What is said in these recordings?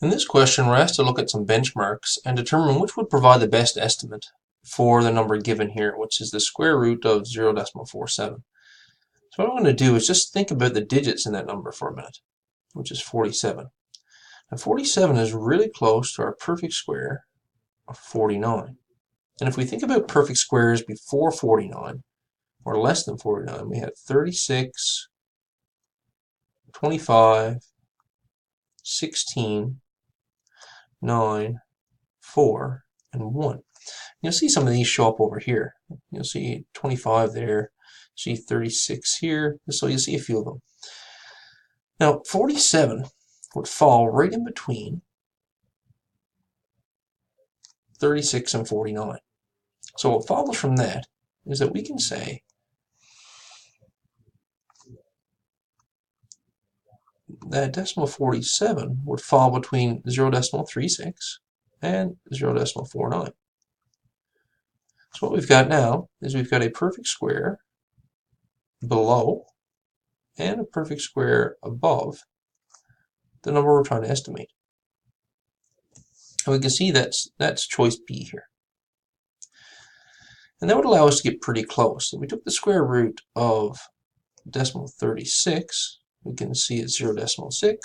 In this question, we're asked to look at some benchmarks and determine which would provide the best estimate for the number given here, which is the square root of 0.47. So what I'm going to do is just think about the digits in that number for a minute, which is 47. Now 47 is really close to our perfect square of 49. And if we think about perfect squares before 49, or less than 49, we had 36, 25, 16, 9, 4, and 1. You'll see some of these show up over here. You'll see 25 there, see 36 here, so you'll see a few of them. Now 47 would fall right in between 36 and 49. So what follows from that is that we can say that decimal 47 would fall between 0.36 and 0.49. So what we've got now is we've got a perfect square below and a perfect square above the number we're trying to estimate. And we can see that's choice B here. And that would allow us to get pretty close. If we took the square root of decimal 36, we can see it's 0.6.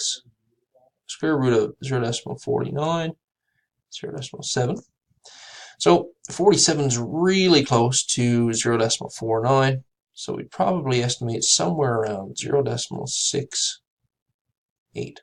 Square root of 0.49, 0.7. So 47 is really close to 0.49. So we'd probably estimate somewhere around 0.68.